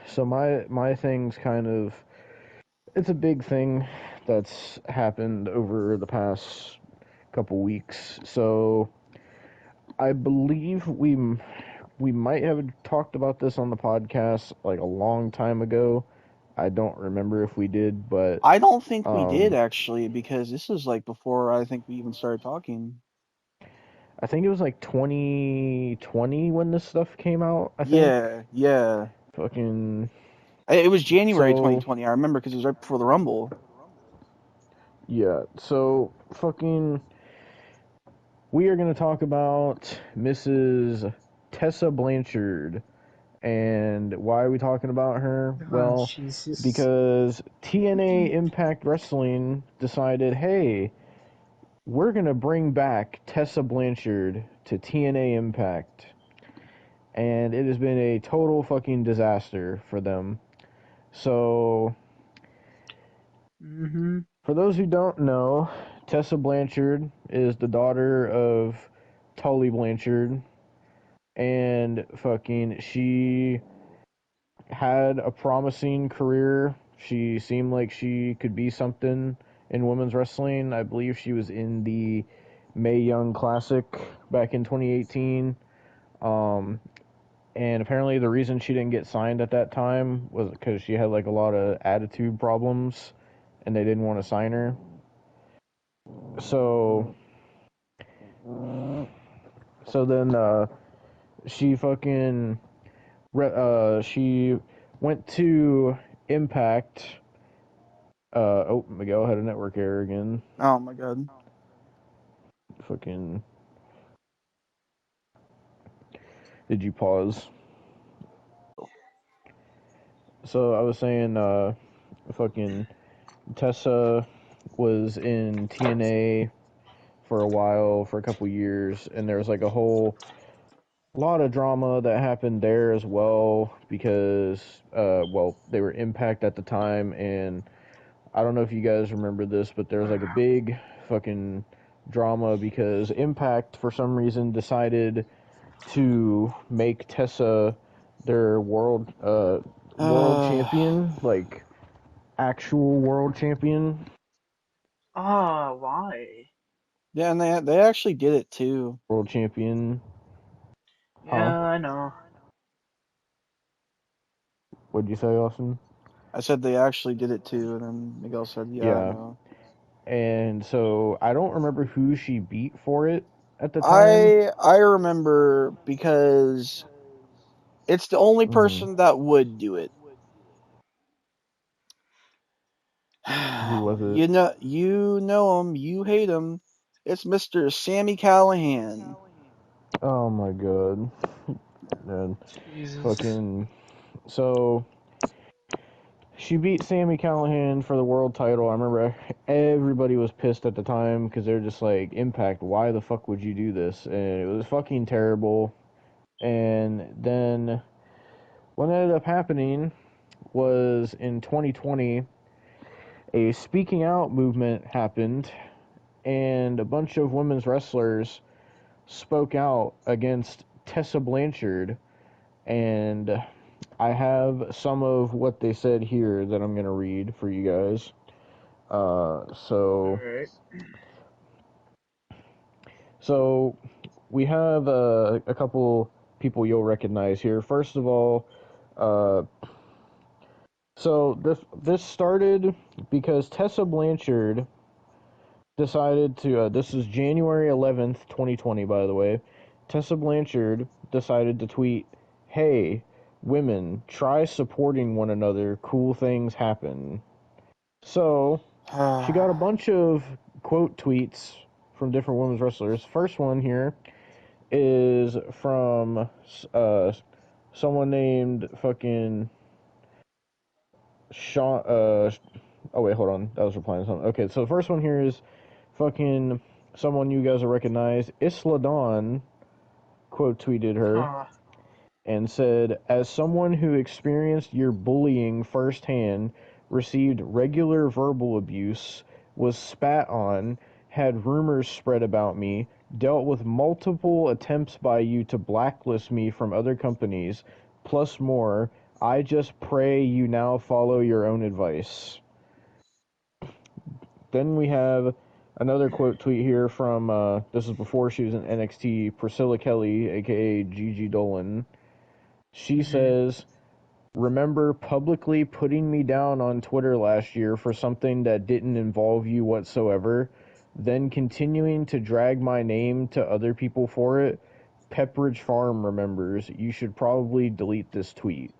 So my thing's kind of, it's a big thing that's happened over the past couple weeks. So I believe we might have talked about this on the podcast like a long time ago. I don't remember if we did, but I don't think we did um, actually, because this is like before I think we even started talking. I think it was like 2020 when this stuff came out. I think Yeah, yeah. fucking It was January so 2020. I remember because it was right before the Rumble. yeah. So fucking we are gonna talk about Mrs. Tessa Blanchard. And why are we talking about her? Oh, Well, Jesus. because TNA Impact Wrestling decided, hey, we're going to bring back Tessa Blanchard to TNA Impact. And it has been a total fucking disaster for them. So, Mm-hmm. for those who don't know, Tessa Blanchard is the daughter of Tully Blanchard. And fucking, she had a promising career. She seemed like she could be something in women's wrestling. I believe she was in the Mae Young Classic back in 2018. Um, and apparently the reason she didn't get signed at that time was because she had like a lot of attitude problems and they didn't want to sign her. So, so then she fucking she went to Impact. Oh, Miguel had a network error again. Oh my god. Fucking. Did you pause? So I was saying, fucking Tessa was in TNA for a while, for a couple years, and there was like a whole lot of drama that happened there as well because, well, they were Impact at the time, and I don't know if you guys remember this, but there was like a big fucking drama because Impact, for some reason, decided to make Tessa their world Uh, champion, like actual world champion, Oh, why? yeah, and they actually did it too. world champion. Huh? Yeah, I know. What'd you say, Austin? I said they actually did it too, and then Miguel said, "Yeah, I Yeah. know." And so I don't remember who she beat for it at the time. I remember because it's the only Mm-hmm. person that would do it. Who was it? You know him, you hate him. It's Mr. Sammy Callahan. Oh my god. And Jesus. fucking so she beat Sammy Callahan for the world title. I remember everybody was pissed at the time because they're just like, Impact, why the fuck would you do this? And it was fucking terrible. And then what ended up happening was in 2020, a speaking out movement happened, and a bunch of women's wrestlers spoke out against Tessa Blanchard. And I have some of what they said here that I'm going to read for you guys. So Alright. So we have a couple people you'll recognize here. First of all, uh, so this started because Tessa Blanchard decided to. This is January 11th, 2020, by the way. Tessa Blanchard decided to tweet, "Hey, women, try supporting one another. Cool things happen." So she got a bunch of quote tweets from different women's wrestlers. First one here is from uh, someone named fucking Sean. Oh wait, hold on. That was replying to something. Okay, so the first one here is fucking someone you guys will recognize. Isla Dawn quote tweeted her Huh. and said, "As someone who experienced your bullying firsthand, received regular verbal abuse, was spat on, had rumors spread about me, dealt with multiple attempts by you to blacklist me from other companies, plus more, I just pray you now follow your own advice. Then we have another quote tweet here from, this is before she was in NXT, Priscilla Kelly, aka Gigi Dolan. She says, remember publicly putting me down on Twitter last year for something that didn't involve you whatsoever, then continuing to drag my name to other people for it? Pepperidge Farm remembers. You should probably delete this tweet.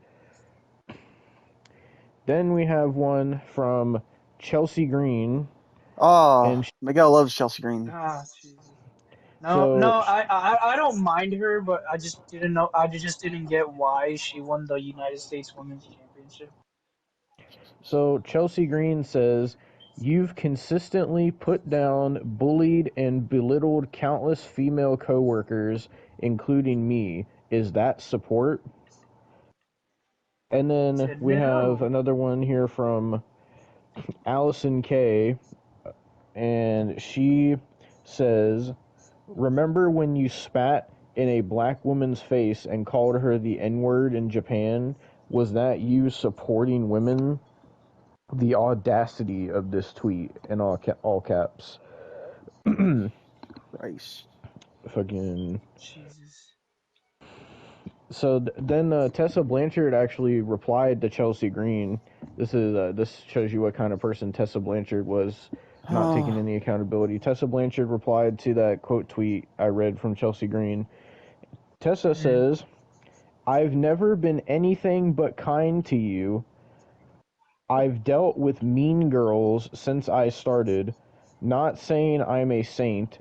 Then we have one from Chelsea Green. Oh, And Miguel loves Chelsea Green. Ah, Jesus. No, so, no, I don't mind her, but I just didn't know. I just didn't get why she won the United States Women's Championship. so Chelsea Green says, you've consistently put down, bullied, and belittled countless female coworkers, including me. Is that support? And then Said we have no. another one here from Allison K. And she says, remember when you spat in a black woman's face and called her the N-word in Japan? Was that you supporting women? The audacity of this tweet in all caps. Christ. Fucking. Jesus. So then Tessa Blanchard actually replied to Chelsea Green. This shows you what kind of person Tessa Blanchard was, not taking any accountability. Tessa Blanchard replied to that quote tweet I read from Chelsea Green. Tessa says, I've never been anything but kind to you. I've dealt with mean girls since I started. Not saying I'm a saint.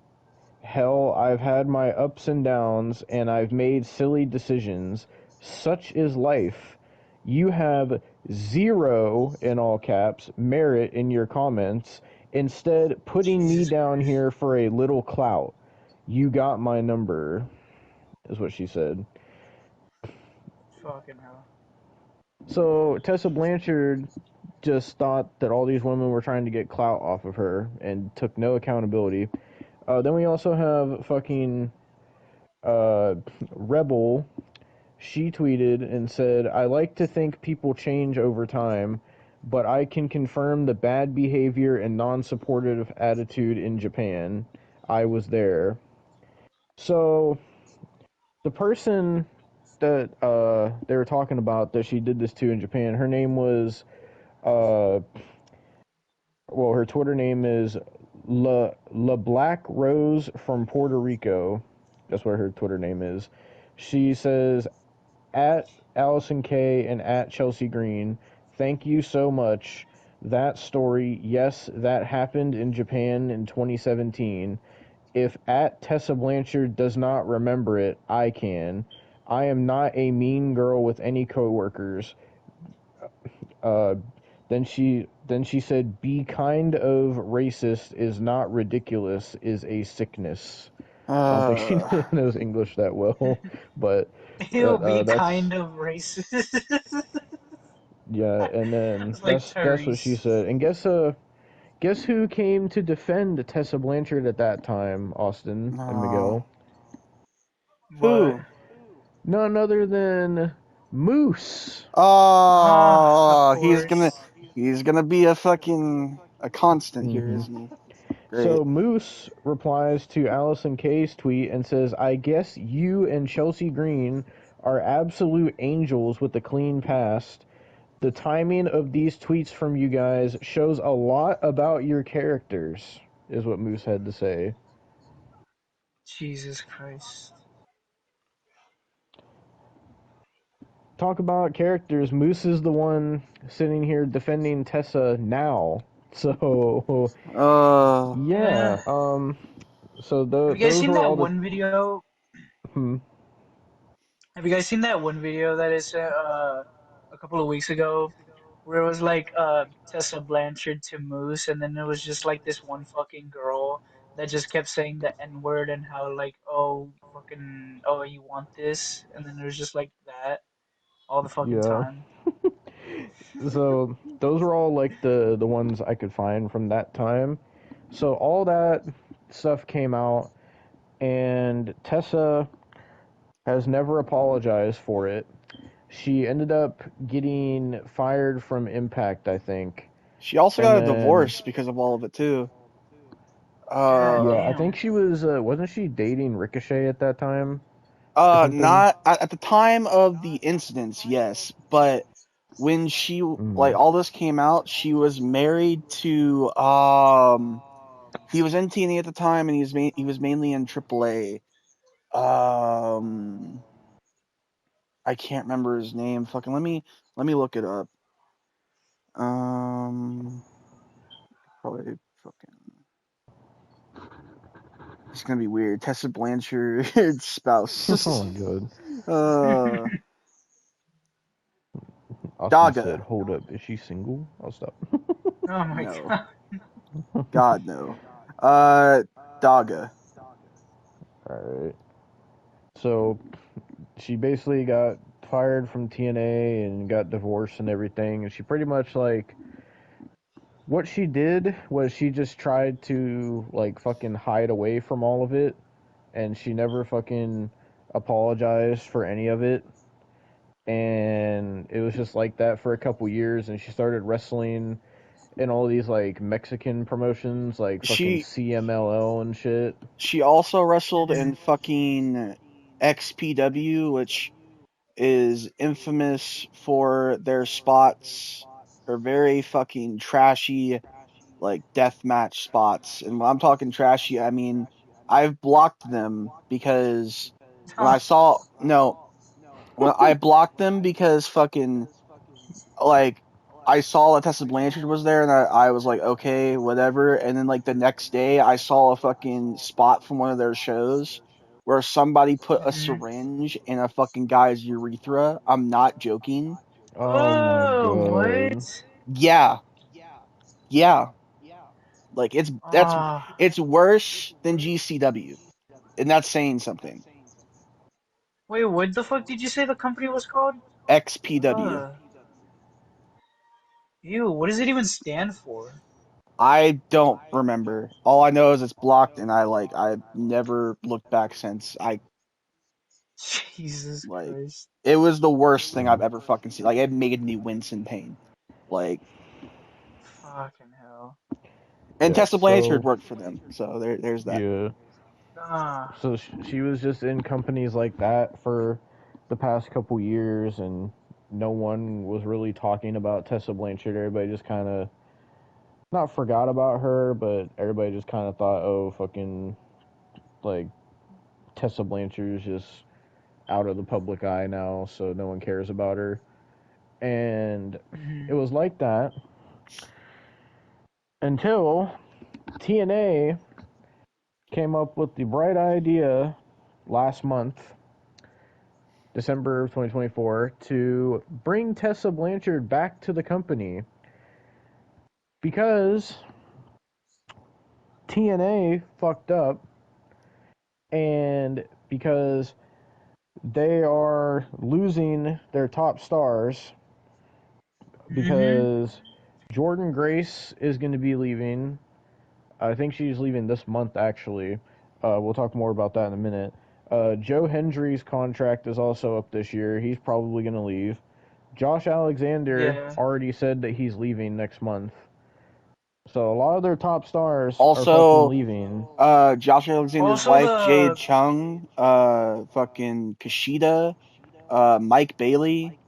Hell, I've had my ups and downs, and I've made silly decisions. Such is life. You have zero, in all caps, merit in your comments, instead putting me Jesus down Christ. here for a little clout. You got my number, is what she said. Fucking hell. So Tessa Blanchard just thought that all these women were trying to get clout off of her and took no accountability. Then we also have fucking Rebel. She tweeted and said, I like to think people change over time, but I can confirm the bad behavior and non-supportive attitude in Japan. I was there. So the person that they were talking about that she did this to in Japan, her name was her Twitter name is La Black Rose from Puerto Rico. That's what her Twitter name is. She says, at Allison K and at Chelsea Green, thank you so much. That story, yes, that happened in Japan in 2017. If at Tessa Blanchard does not remember it, I can. I am not a mean girl with any coworkers. Uh, then she said, "Be kind of racist is not ridiculous, is a sickness." I don't think she knows English that well, but He'll be that's kind of racist. yeah. And then It's like that's what she Tyrese. said. And guess who came to defend Tessa Blanchard at that time, Austin and No. Miguel? What? Who? None other than Moose. Ah, of Oh, course. he's gonna be a constant here, Mm-hmm. isn't he? Great. So Moose replies to Allison K's tweet and says, I guess you and Chelsea Green are absolute angels with a clean past. The timing of these tweets from you guys shows a lot about your characters, is what Moose had to say. Jesus Christ. Talk about characters. Moose is the one sitting here defending Tessa now. So, Yeah. yeah. So Have you guys those seen were that all the. one video? Hmm. Have you guys seen that one video that is a couple of weeks ago where it was like Tessa Blanchard to Moose and then it was just like this one fucking girl that just kept saying the N-word and how like oh fucking oh you want this and then it was just like that all the fucking Yeah. time. So those were all like the ones I could find from that time. So all that stuff came out, and Tessa has never apologized for it. she ended up getting fired from Impact, I think. She also And got a then divorce because of all of it too. God yeah, I Um, think damn. she was wasn't she dating Ricochet at that time or something? not at the time of the incidents, yes, but when she like Mm. all this came out, she was married to he was in TNA at the time, and he was mainly in AAA. Um, I can't remember his name. Fucking let me look it up. Um, probably fucking. It's gonna be weird. Tessa Blanchard's Oh spouse. my god. uh, Austin said, Daga. "Hold up, is she single?" I'll stop. Oh my No, god. God no. Uh, Daga. All right. So she basically got fired from TNA and got divorced and everything, and she pretty much like what she did was she just tried to like fucking hide away from all of it, and she never fucking apologized for any of it. And it was just like that for a couple years, and she started wrestling in all these like Mexican promotions like fucking She CMLL and shit. she also wrestled Mhm. in fucking XPW, which is infamous for their spots. They're very fucking trashy, like deathmatch spots. And when I'm talking trashy, I mean I've blocked them because when I saw no, when I blocked them because fucking like I saw that Tessa Blanchard was there, and I was like, okay, whatever. And then like the next day, I saw a fucking spot from one of their shows where somebody put a Mhm. syringe in a fucking guy's urethra. I'm not joking. Oh my Oh, god. what? Yeah, yeah. Like Ah, it's worse than GCW, and that's saying something. wait, what the fuck did you say the company was called? XPW. Uh, ew, what does it even stand for? I don't remember. All I know is it's blocked, and I've never looked back since. I Jesus like Christ. it was the worst thing I've Mm. ever fucking seen. Like it made me wince in pain. Like Fucking hell. and Yeah, Tessa Blanchard so worked for them, so there's that. yeah. Ah, So she was just in companies like that for the past couple years, and no one was really talking about Tessa Blanchard. Everybody just kind of not forgot about her, but everybody just kind of thought, oh, fucking like Tessa Blanchard's just out of the public eye now, so no one cares about her. And mhm. it was like that until TNA came up with the bright idea last month, December of 2024, to bring Tessa Blanchard back to the company because TNA fucked up and because they are losing their top stars Mhm. because Jordan Grace is going to be leaving. I think she's leaving this month, actually. We'll talk more about that in a minute. Joe Hendry's contract is also up this year. He's probably going to leave. Josh Alexander Yeah. already said that he's leaving next month. So a lot of their top stars are fucking Also, leaving. Josh Alexander's Also wife Jade the Chung, fucking Kushida, Mike Bailey,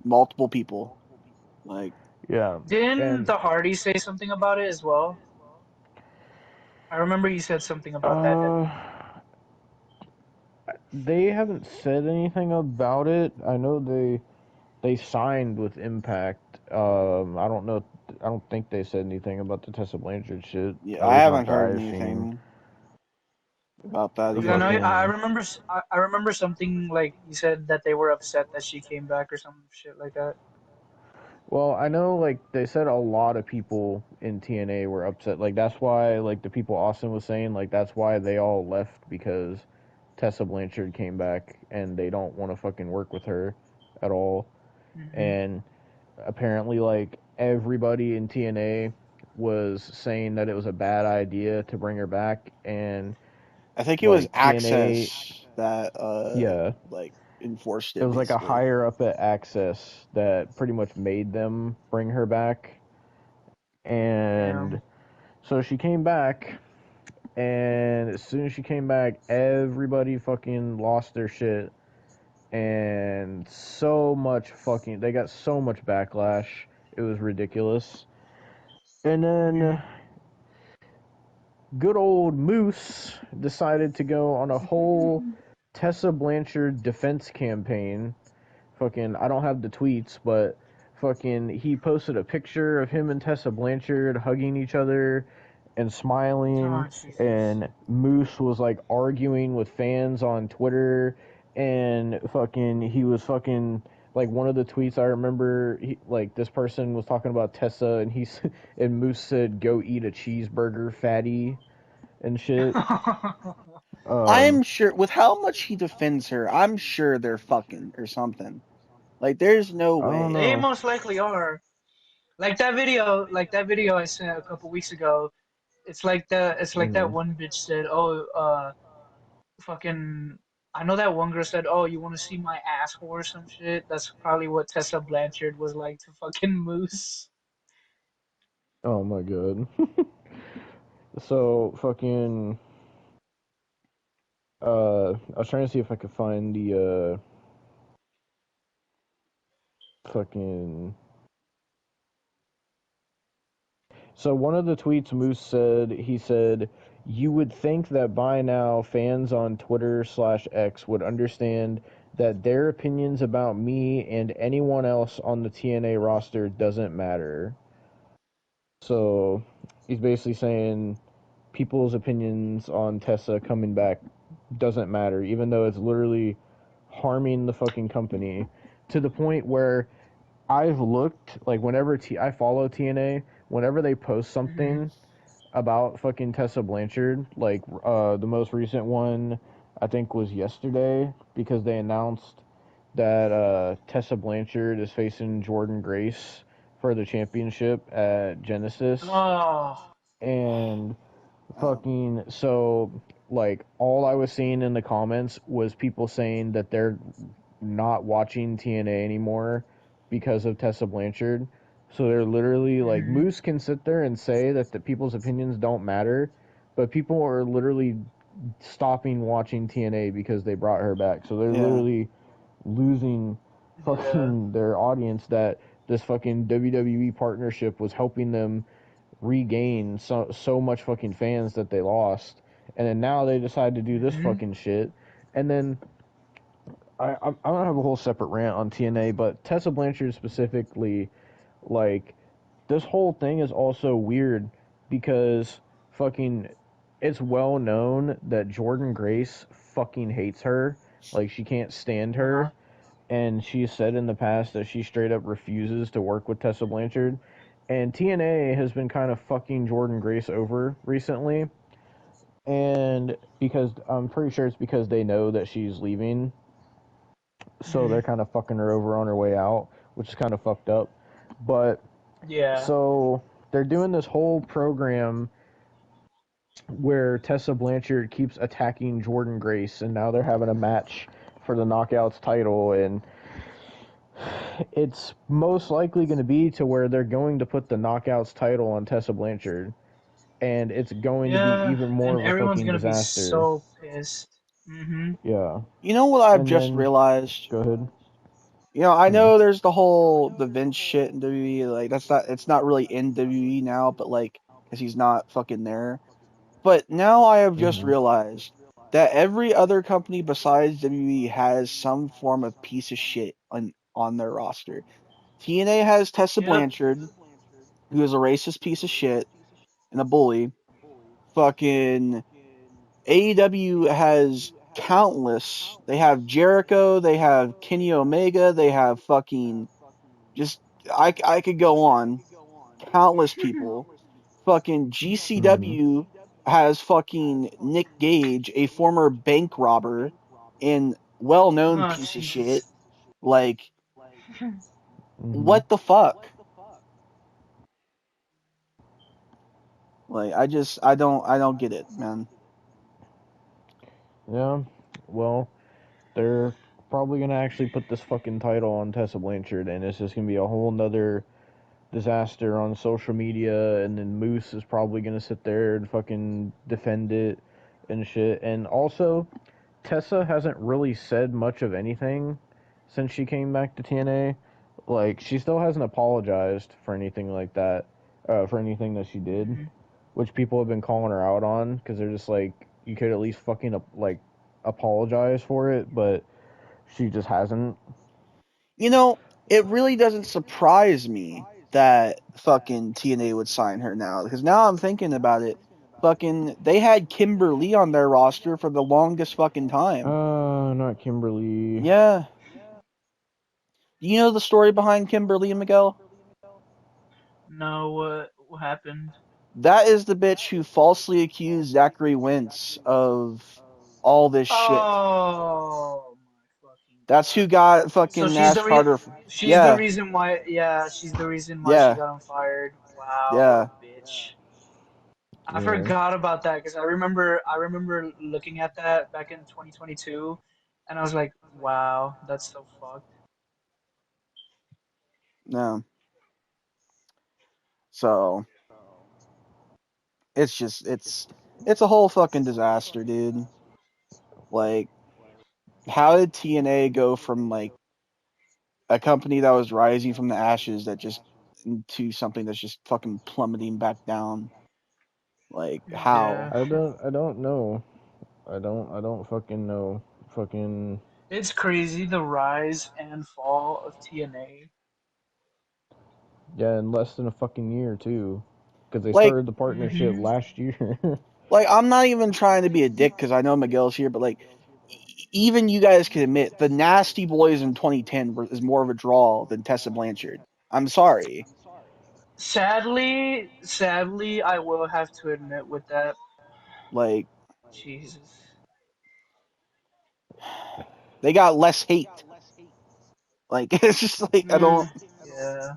multiple people. Like Yeah. didn't And the Hardy say something about it as well? I remember he said something about that, didn't uh he? they haven't said anything about it. I know they signed with Impact. I don't know. I don't think they said anything about the Tessa Blanchard shit. yeah, At I least not haven't that heard I've seen. anything about that The Because I know either. I fucking remember I remember something like he said that they were upset that she came back or some shit like that. well, I know like they said a lot of people in TNA were upset. Like that's why like the people Austin was saying like that's why they all left because Tessa Blanchard came back and they don't want to fucking work with her at all. Mhm. And apparently like everybody in TNA was saying that it was a bad idea to bring her back and I think it was like TNA Access that yeah, like enforced It it was like a basically. higher up at Access that pretty much made them bring her back. And Damn. so she came back, and as soon as she came back, everybody fucking lost their shit. And so much fucking. They got so much backlash. It was ridiculous. And then good old Moose decided to go on a whole Tessa Blanchard defense campaign. Fucking, I don't have the tweets, but fucking, he posted a picture of him and Tessa Blanchard hugging each other and smiling, Oh Jesus. and Moose was like arguing with fans on Twitter, and fucking, he was fucking. Like one of the tweets I remember, like this person was talking about Tessa, and and Moose said, "Go eat a cheeseburger, fatty," and shit. Um, I'm sure with how much he defends her, I'm sure they're fucking or something. Like there's no I don't way. They know. most likely are. Like that video I sent a couple weeks ago. It's like that Mm. one bitch said, "Oh, fucking." I know that one girl said, "Oh, you want to see my asshole or some shit." That's probably what Tessa Blanchard was like to fucking Moose. Oh my god. So fucking. I was trying to see if I could find the fucking. So one of the tweets Moose said, he said, "You would think that by now fans on Twitter/X would understand that their opinions about me and anyone else on the TNA roster doesn't matter." So he's basically saying people's opinions on Tessa coming back doesn't matter, even though it's literally harming the fucking company to the point where I've looked like whenever I follow TNA, whenever they post Hmm. something about fucking Tessa Blanchard, like the most recent one I think was yesterday because they announced that Tessa Blanchard is facing Jordan Grace for the championship at Genesis, Oh. and Um, fucking so like all I was seeing in the comments was people saying that they're not watching TNA anymore because of Tessa Blanchard. So they're literally like Hmm. Moose can sit there and say that the people's opinions don't matter, but people are literally stopping watching TNA because they brought her back. So they're yeah. literally losing Yeah. fucking their audience that this fucking WWE partnership was helping them regain so much fucking fans that they lost, and then now they decide to do this Hmm. fucking shit, and then I don't have a whole separate rant on TNA, but Tessa Blanchard specifically, like this whole thing is also weird because fucking it's well known that Jordan Grace fucking hates her, like she can't stand Uh-huh. her, and she said in the past that she straight up refuses to work with Tessa Blanchard. And TNA has been kind of fucking Jordan Grace over recently. And because I'm pretty sure it's because they know that she's leaving. So Hmm. they're kind of fucking her over on her way out, which is kind of fucked up. But Yeah. so they're doing this whole program where Tessa Blanchard keeps attacking Jordan Grace, and now they're having a match for the Knockouts title, and it's most likely going to be to where they're going to put the Knockouts title on Tessa Blanchard, and it's going to be Yeah. even more And of a everyone's fucking gonna be disaster. so pissed. Hmm. Yeah. You know what I've And just then realized? go ahead. I Hmm. know there's the Vince shit in WWE. Like it's not really in WWE now, but like because he's not fucking there. But now I have just Hmm. realized that every other company besides WWE has some form of piece of shit on their roster. TNA has Tessa Yep. Blanchard, who is a racist piece of shit and a bully. Fucking AEW has countless. They have Jericho, they have Kenny Omega, they have fucking just I could go on. Countless people. Fucking Hmm. GCW has fucking Nick Gage, a former bank robber and well-known Oh piece of shit. Jesus. Like Hmm. what the fuck? Like I don't get it, man. Yeah. Well, they're probably gonna actually put this fucking title on Tessa Blanchard, and it's just gonna be a whole nother disaster on social media, and then Moose is probably gonna sit there and fucking defend it and shit. And also, Tessa hasn't really said much of anything since she came back to TNA. Like, she still hasn't apologized for anything like that, for anything that she did, Hmm. which people have been calling her out on because they're just like, you could at least fucking like apologize for it, but she just hasn't. You know, it really doesn't surprise me that fucking TNA would sign her now, because now I'm thinking about it. Fucking, they had Kimberly on their roster for the longest fucking time. Not Kimberly. Yeah. Do you know the story behind Kimberly and Miguel? No, what happened? That is the bitch who falsely accused Zachary Wentz of all this shit. Oh my fucking That's who god. got So fucking she's Nash the re Carter. she's the Yeah, reason why, yeah, she's the reason why she yeah, got him fired. Wow, what a yeah. bitch. I Yeah. forgot about that because I remember looking at that back in 2022 and I was like, wow, that's so fucked. No. So it's just it's a whole fucking disaster, dude. Like, how did TNA go from like a company that was rising from the ashes that just into something that's just fucking plummeting back down? Like, Yeah. how? I don't know. I don't fucking know. Fucking It's crazy the rise and fall of TNA. yeah, in less than a fucking year too, because they Like, started the partnership Hmm. last year. I'm not even trying to be a dick because I know Miguel's here, but like, even you guys can admit the Nasty Boys in 2010 is more of a draw than Tessa Blanchard. I'm sorry. Sadly, I will have to admit with that. Like, Jesus. they got less hate. Like, it's just like, I don't. Yeah.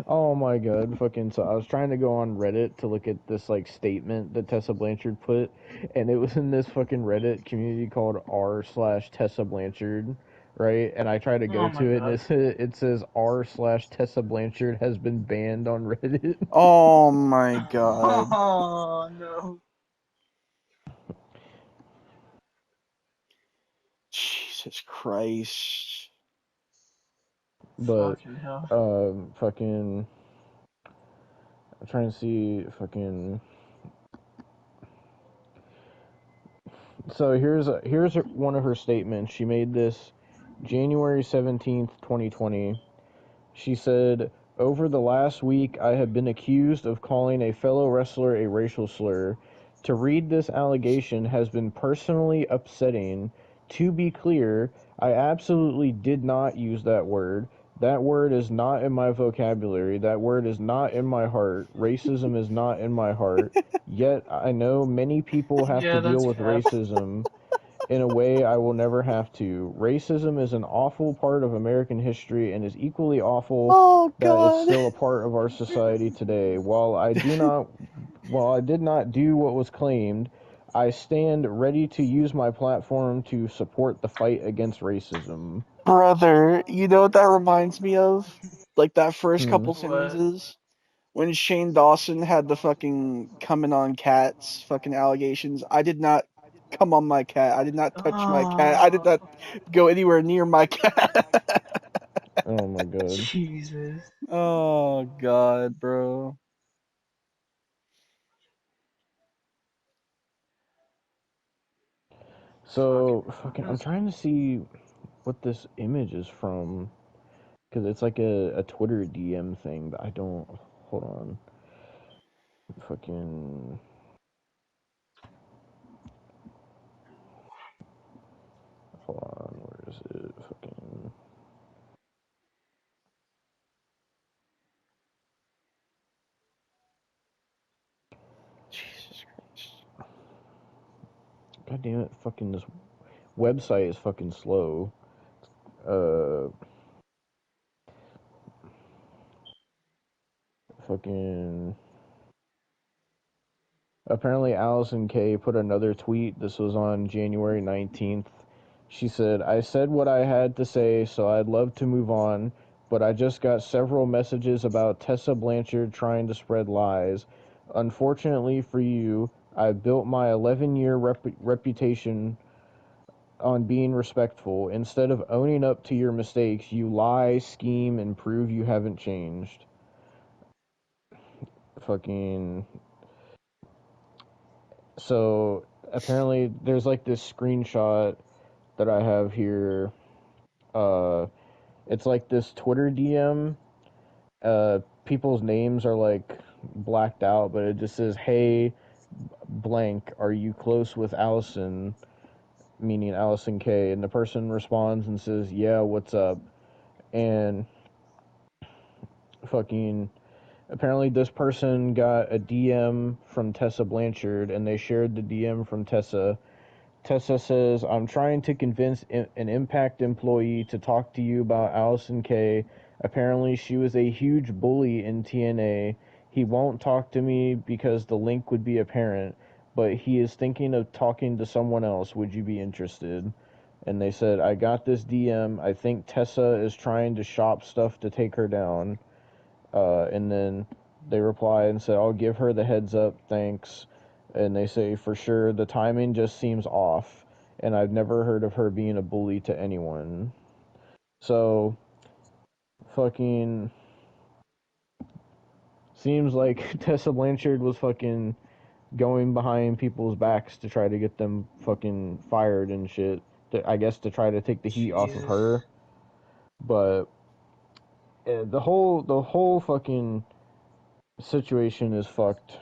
Oh my god, fucking so I was trying to go on Reddit to look at this like statement that Tessa Blanchard put, and it was in this fucking Reddit community called r slash Tessa Blanchard, right? And I tried to go Oh my to it, and god. it says r slash Tessa Blanchard has been banned on Reddit. Oh my god. Oh no. Jesus Christ. But Fucking hell. fucking I'm trying to see fucking. So here's one of her statements. She made this January 17th, 2020. She said, "Over the last week, I have been accused of calling a fellow wrestler a racial slur. To read this allegation has been personally upsetting. To be clear, I absolutely did not use that word. That word is not in my vocabulary. That word is not in my heart. Racism is not in my heart. Yet I know many people have to Yeah, deal that's with cap. racism in a way I will never have to. Racism is an awful part of American history and is equally awful Oh that it's god. still a part of our society today. While I did not do what was claimed, I stand ready to use my platform to support the fight against racism." Brother, you know what that reminds me of? Like, that first Hmm. couple What? sentences? When Shane Dawson had the fucking coming on cats fucking allegations. I did not come on my cat. I did not touch my cat. I did Oh, not go anywhere near my cat. Oh my god. Jesus. Oh god, bro. Fucking So fucking, I'm hell. trying to see what this image is from because it's like a Twitter DM thing, but I don't. Hold on. Fucking. Hold on, where is it? Fucking. Jesus Christ. God damn it, fucking this website is fucking slow. Uh, fucking. Apparently, Allison K put another tweet. This was on January 19th. She said, I said what I had to say, so I'd love to move on, but I just got several messages about Tessa Blanchard trying to spread lies. Unfortunately for you, I built my 11-year reputation on being respectful. Instead of owning up to your mistakes, you lie, scheme, and prove you haven't changed. Fucking. So, apparently, there's like this screenshot that I have here. It's like this Twitter DM. People's names are like blacked out, but it just says, "Hey, blank, are you close with Allison?" Meaning Allison K. And the person responds and says, "Yeah, what's up?" And fucking apparently this person got a DM from Tessa Blanchard, and they shared the DM from Tessa. Tessa says, I'm trying to convince an Impact employee to talk to you about Allison Kay. Apparently, she was a huge bully in TNA. He won't talk to me because the link would be apparent, but he is thinking of talking to someone else. Would you be interested? And they said, I got this DM. I think Tessa is trying to shop stuff to take her down. And then they reply and say, I'll give her the heads up, thanks. And they say, for sure, the timing just seems off. And I've never heard of her being a bully to anyone. So, fucking. Seems like Tessa Blanchard was fucking going behind people's backs to try to get them fucking fired and shit. I guess to try to take the heat off of her. Jesus. But the whole fucking situation is fucked.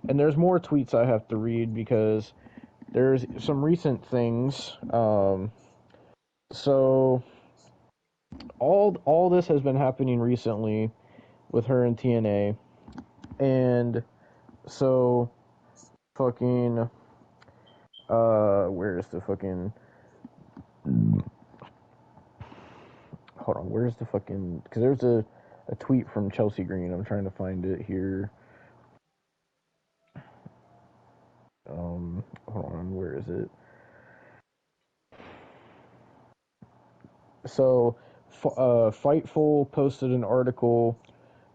And there's more tweets I have to read because there's some recent things. So all this has been happening recently with her in TNA, and so fucking where's the fucking hold on, where's the fucking because there's a tweet from Chelsea Green. I'm trying to find it here. Hold on, where is it? So, Fightful posted an article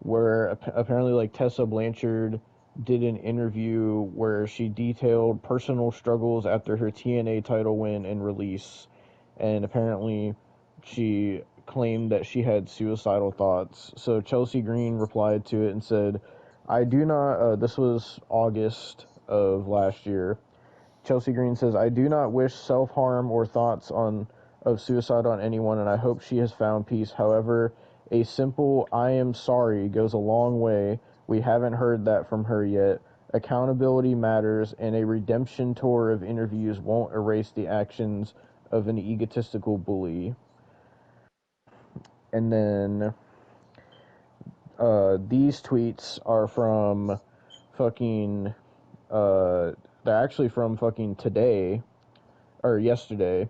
where apparently like Tessa Blanchard did an interview where she detailed personal struggles after her TNA title win and release, and apparently she claimed that she had suicidal thoughts. So Chelsea Green replied to it and said, "I do not." This was August of last year. Chelsea Green says, I do not wish self-harm or thoughts of suicide on anyone, and I hope she has found peace. However, a simple I am sorry goes a long way. We haven't heard that from her yet. Accountability matters, and a redemption tour of interviews won't erase the actions of an egotistical bully. And then these tweets are from fucking they're actually from fucking today or yesterday.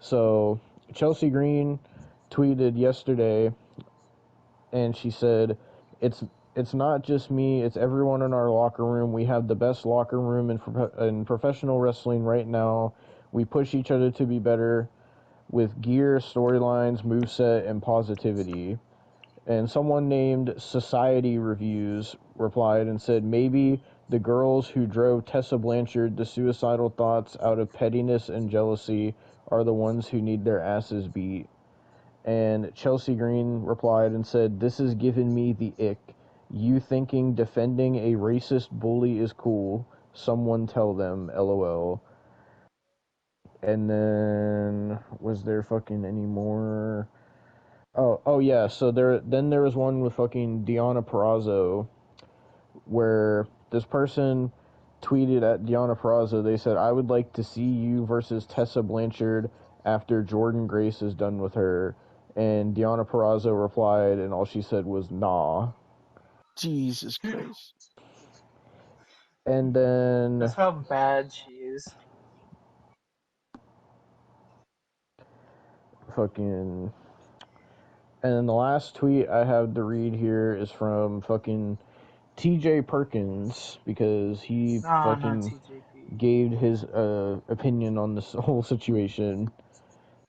So Chelsea Green tweeted yesterday, and she said, "It's not just me; it's everyone in our locker room. We have the best locker room in professional wrestling right now. We push each other to be better with gear, storylines, moveset, and positivity." And someone named Society Reviews replied and said, maybe the girls who drove Tessa Blanchard to suicidal thoughts out of pettiness and jealousy are the ones who need their asses beat. And Chelsea Green replied and said, this is giving me the ick. You thinking defending a racist bully is cool. Someone tell them, lol. And then, was there fucking any more? Oh yeah. So there was one with fucking Deonna Purrazzo, where this person tweeted at Deonna Purrazzo. They said, "I would like to see you versus Tessa Blanchard after Jordan Grace is done with her." And Deonna Purrazzo replied, and all she said was "Nah." Jesus Christ. And then That's how bad she is. fucking. And then the last tweet I have to read here is from fucking TJ Perkins, because he Nah, not fucking TJP. gave his opinion on this whole situation.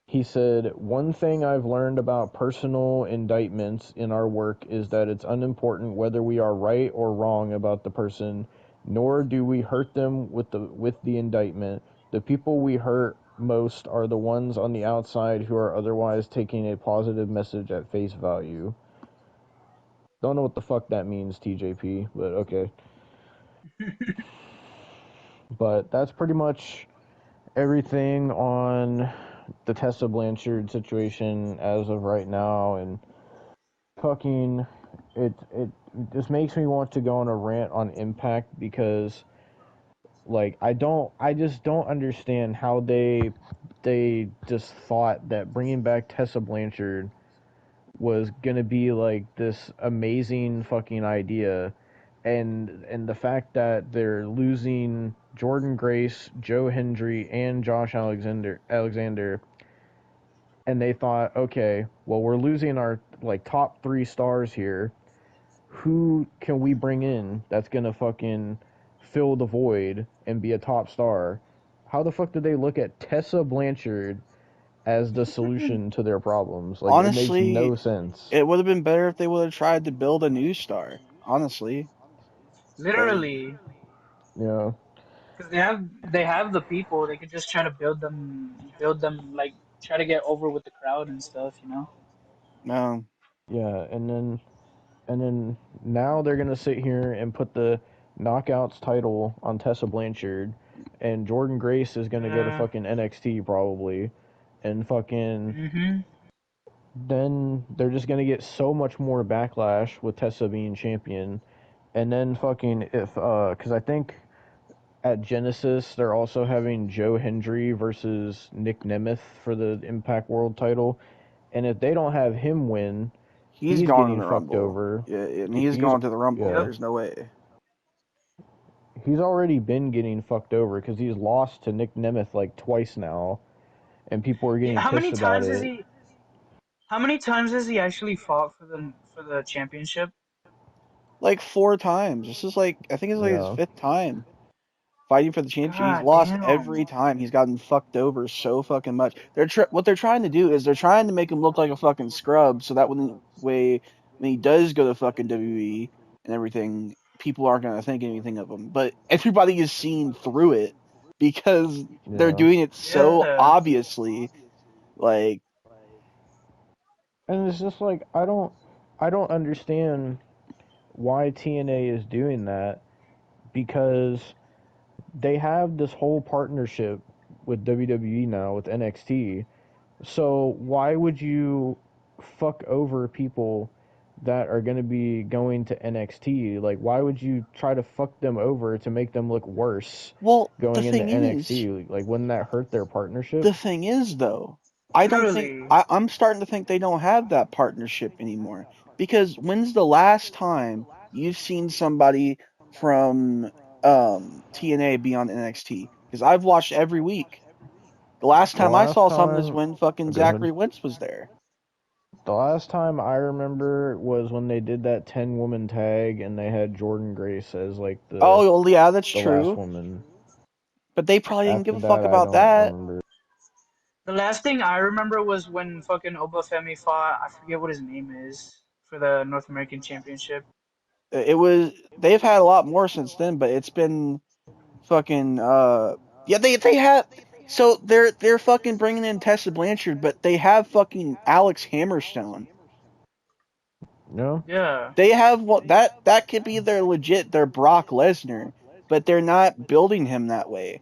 He said, "One thing I've learned about personal indictments in our work is that it's unimportant whether we are right or wrong about the person, nor do we hurt them with the indictment. The people we hurt most are the ones on the outside who are otherwise taking a positive message at face value." Don't know what the fuck that means, TJP, but okay. But that's pretty much everything on the Tessa Blanchard situation as of right now, and fucking it just makes me want to go on a rant on Impact because like I just don't understand how they just thought that bringing back Tessa Blanchard was gonna be like this amazing fucking idea, and the fact that they're losing Jordan Grace, Joe Hendry, and Josh Alexander, and they thought, okay, well we're losing our like top 3 stars here. Who can we bring in that's gonna fucking fill the void and be a top star? How the fuck did they look at Tessa Blanchard as the solution to their problems? Like, it makes Honestly, no sense. it would have been better if they would have tried to build a new star. Honestly, like, Literally, You know, because they have the people. They could just try to build them like try to get over with the crowd and stuff. You know. no. yeah, and then now they're gonna sit here and put the Knockouts title on Tessa Blanchard, and Jordan Grace is gonna go to Yeah. fucking NXT probably, and fucking Mhm. then they're just gonna get so much more backlash with Tessa being champion, and then fucking if because I think at Genesis they're also having Joe Hendry versus Nick Nemeth for the Impact World title, and if they don't have him win, He's he's gone in getting the fucked Rumble. over. Yeah, and he's He's gone to the Rumble. yeah, Yep. There's no way. he's already been getting fucked over because he's lost to Nick Nemeth like twice now, and people are Yeah. getting pissed about it. How many times has he actually fought for the championship? Like 4 times. This is like I think it's like his Yeah, 5th time fighting for the championship. He's God lost every damn. time. He's gotten fucked over so fucking much. What they're trying to do is they're trying to make him look like a fucking scrub, so that when he does go to fucking WWE and everything, people aren't gonna think anything of him. But everybody is seeing through it because they're yeah, doing it so Yeah. obviously. Like, and it's just like I don't understand why TNA is doing that because they have this whole partnership with WWE now with NXT. So why would you fuck over people that are going to be going to NXT? Like, why would you try to fuck them over to make them look worse well, going into NXT? Like, wouldn't that hurt their partnership? the thing is though, Literally. I'm starting to think they don't have that partnership anymore. Because when's the last time you've seen somebody from TNA be on NXT? Because I've watched every week. The last The time I last saw something is time, when fucking go ahead. Zachary Wentz was there. The last time I remember was when they did that 10 woman tag and they had Jordan Grace as like the Oh, well, yeah, that's the last true. woman. But they probably didn't give After a fuck that, I about don't that. remember. The last thing I remember was when fucking Obafemi fought. I forget what his name is for the North American Championship. They've had a lot more since then, but it's been fucking yeah, they have. So they're fucking bringing in Tessa Blanchard, but they have fucking Alex Hammerstone. No. Yeah. They have what that could be their Brock Lesnar, but they're not building him that way.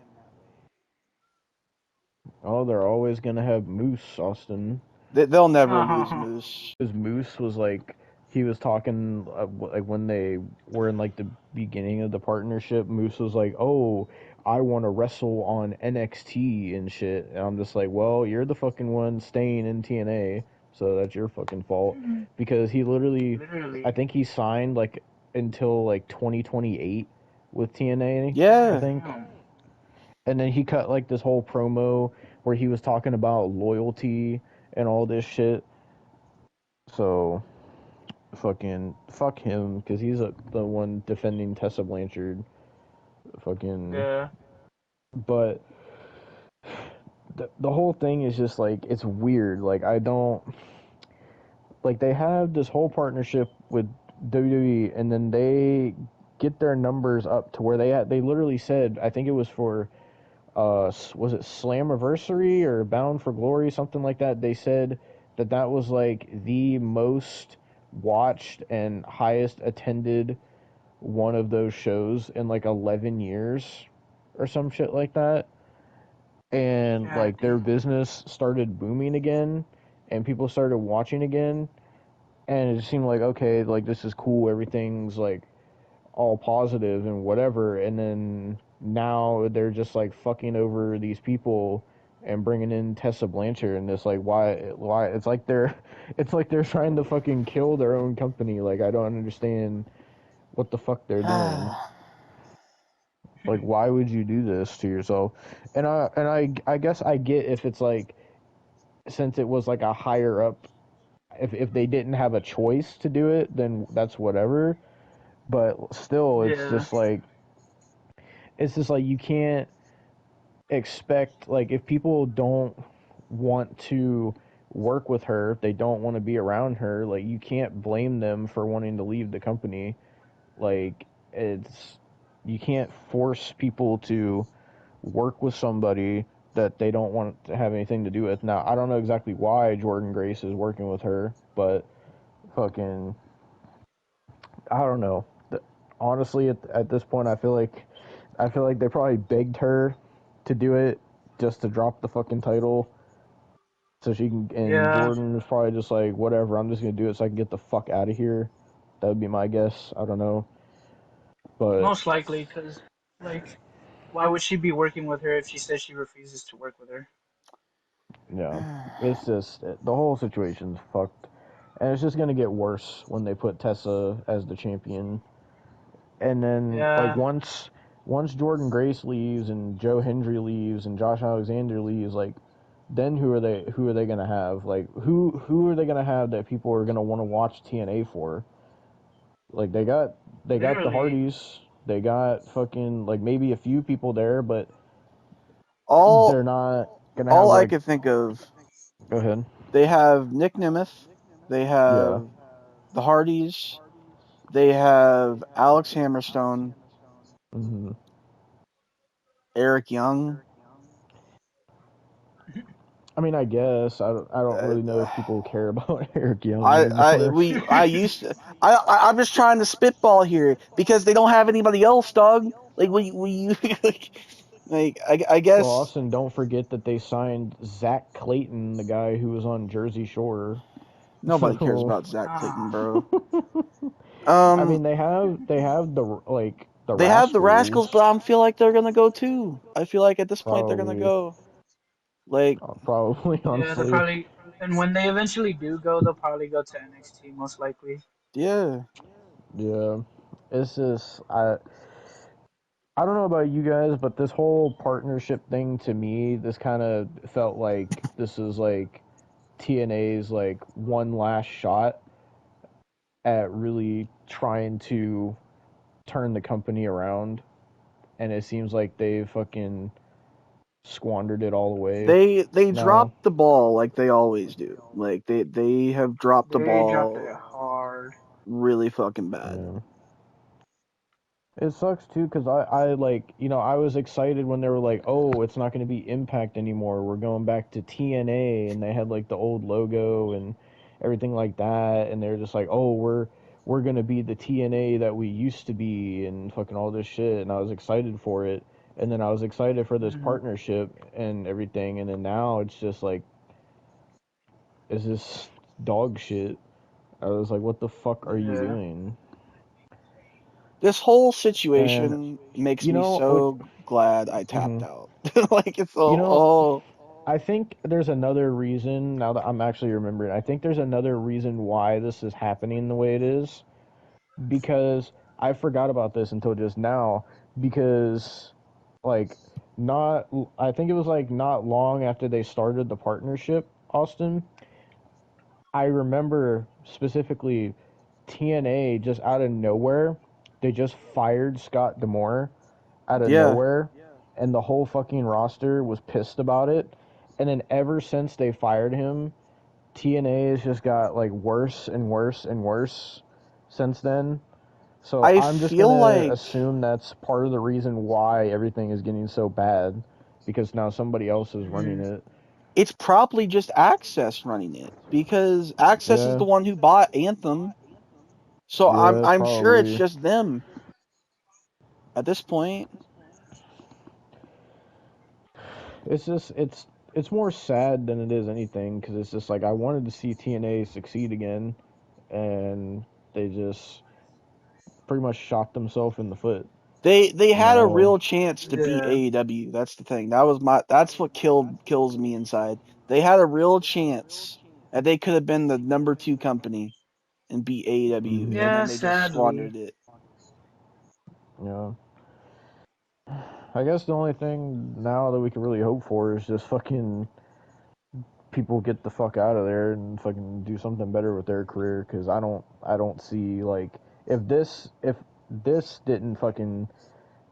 Oh, they're always gonna have Moose, Austin. They'll never lose Moose. Because Moose was like, he was talking like when they were in like the beginning of the partnership. Moose was like, "Oh, I want to wrestle on NXT and shit." And I'm just like, "Well, you're the fucking one staying in TNA, so that's your fucking fault." Because he literally, I Literally. think he signed like until like 2028 with TNA, I Yeah, think. Damn. And then he cut like this whole promo where he was talking about loyalty and all this shit. So fucking fuck him because he's the one defending Tessa Blanchard. Fucking Yeah. but the whole thing is just like it's weird. Like I don't like they have this whole partnership with WWE, and then they get their numbers up to where they literally said, I think it was for was it Slammiversary or Bound for Glory, something like that. They said that that was like the most watched and highest attended one of those shows in like 11 years or some shit like that. And God like their damn. business started booming again and people started watching again, and it seemed like, okay, like this is cool, everything's like all positive and whatever, and then now they're just like fucking over these people and bringing in Tessa Blanchard, and it's like why it's like they're it's like they're trying to fucking kill their own company. Like I don't understand what the fuck they're doing. Like why would you do this to yourself? And I guess I get if it's like, since it was like a higher up, if they didn't have a choice to do it, then that's whatever. But still, Yeah. it's just like you can't expect, like, if people don't want to work with her, if they don't want to be around her, like you can't blame them for wanting to leave the company. Like it's you can't force people to work with somebody that they don't want to have anything to do with. Now, I don't know exactly why Jordan Grace is working with her, but fucking I don't know. Honestly, at this point, I feel like they probably begged her to do it just to drop the fucking title, so she can. And Yeah. Jordan was probably just like, whatever, I'm just gonna do it so I can get the fuck out of here. That would be my guess. I don't know, but Most likely, because, like, why would she be working with her if she says she refuses to work with her? yeah, it's just the whole situation's fucked, and it's just gonna get worse when they put Tessa as the champion. And then like Yeah. once Jordan Grace leaves and Joe Hendry leaves and Josh Alexander leaves, like then who are they gonna have? Like who are they gonna have that people are gonna want to watch TNA for? Like they got the Literally. Hardys, they got fucking like maybe a few people there, but all they're not gonna have all I like, could think of, go ahead. they have Nick Nemeth, they Yeah. have the Hardys, they have Alex Hammerstone, Hmm. Eric Young. I mean, I guess I don't Uh, really know if people care about Eric Young anymore. I used to, I'm just trying to spitball here because they don't have anybody else, dog. Like we I Well, guess Austin, don't forget that they signed Zach Clayton, the guy who was on Jersey Shore. nobody cares So, about Zach Clayton, Ah. bro. I Um, mean, they have the like the they have the Rascals, but Rascals, I feel like they're gonna go too. I feel like at this point they're gonna probably, go. Like, probably Yeah, they'll honestly, probably, and when they eventually do go, they'll probably go to NXT, most likely. yeah, yeah. It's just I don't know about you guys, but this whole partnership thing to me, this kind of felt like this is like TNA's like one last shot at really trying to turn the company around, and it seems like they fucking squandered it all away they now. dropped the ball like they always do. Like they have dropped the They dropped it ball hard. really fucking bad. Yeah. It sucks too, because I like, I was excited when they were like, oh, it's not going to be Impact anymore. We're going back to TNA, and they had like the old logo and everything like that, and they're just like, oh, we're going to be the TNA that we used to be, and fucking all this shit, and I was excited for it, and then I was excited for this Hmm. partnership and everything, and then now it's just like, it's just dog shit. I was like, what the fuck are you Yeah. doing? This whole And situation makes you me know, like, so glad I tapped mhm. out. Like it's you all know, oh I think there's another reason, now that I'm actually remembering. I think there's another reason why this is happening the way it is, because I forgot about this until just now. Because, like, not, I think it was like not long after they started the partnership, Austin. I remember specifically TNA just out of nowhere, they just fired Scott Demore out of yeah. nowhere, and the whole fucking roster was pissed about it. And then ever since they fired him, TNA has just got like worse and worse and worse since then. So I I'm just feel gonna like assume that's part of the reason why everything is getting so bad, because now somebody else is running Mhm. it. it's probably just Access running it because Access is Yeah, the one who bought Anthem. So yeah, it's I'm sure it's probably. just them at this point. It's just it's more sad than it is anything, because it's just like I wanted to see TNA succeed again, and they just pretty much shot themselves in the foot. They had a Now, real chance to beat Yeah. AEW. That's the thing. That's what kills me inside. They had a real chance that they could have been the number 2 company and beat AEW, hmm and Yeah, then they just sadly. squandered it. yeah, I guess the only thing now that we can really hope for is just fucking people get the fuck out of there and fucking do something better with their career, because I don't see, like, if this didn't fucking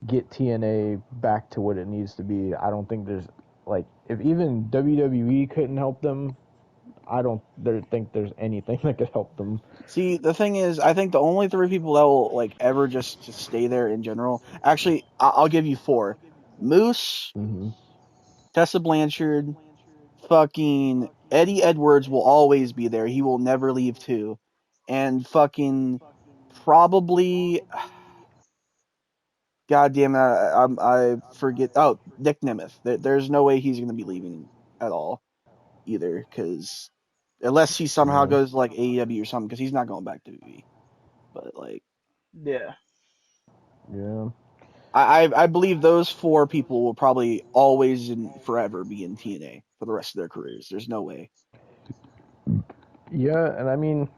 get TNA back to what it needs to be, I don't think there's, like, if even WWE couldn't help them, I don't think there's anything that could help them. See, the thing is, I think the only 3 people that will like ever just stay there in general. Actually, I'll give you 4: Moose, hmm Tessa Blanchard, fucking Eddie Edwards will always be there. He will never leave too, and fucking probably, God damn it, I forget. Oh, Nick Nemeth. There's no way he's gonna be leaving at all either, because unless he somehow Yeah, goes to like AEW or something, because he's not going back to WWE. But like, Yeah. yeah, I believe those 4 people will probably always and forever be in TNA for the rest of their careers. There's no way. yeah. And I mean,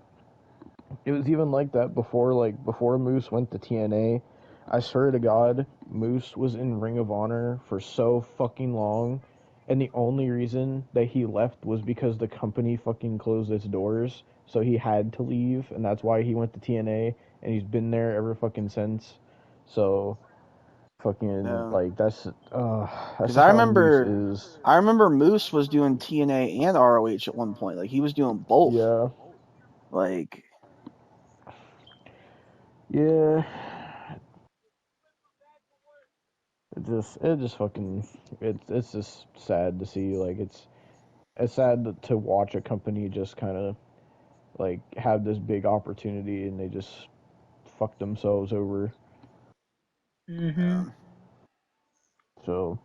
it was even like that before, like before Moose went to TNA. I swear to God, Moose was in Ring of Honor for so fucking long, and the only reason that he left was because the company fucking closed its doors, so he had to leave, and that's why he went to TNA, and he's been there ever fucking since. So fucking No, like that's because just how Moose is. I remember Moose was doing TNA and ROH at one point. Like he was doing both. Yeah, Like yeah. It just fucking it's just sad to see, like it's sad to watch a company just kind of like have this big opportunity and they just fuck themselves over. Mhm. um, So,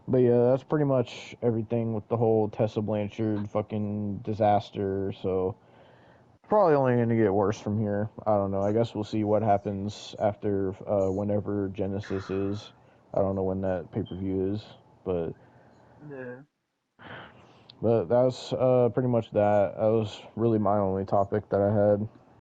but yeah, that's pretty much everything with the whole Tessa Blanchard fucking disaster. So probably only going to get worse from here. I don't know. I guess we'll see what happens after whenever Genesis is. I don't know when that pay per view is, but Yeah. that's pretty much that. That was really my only topic that I had.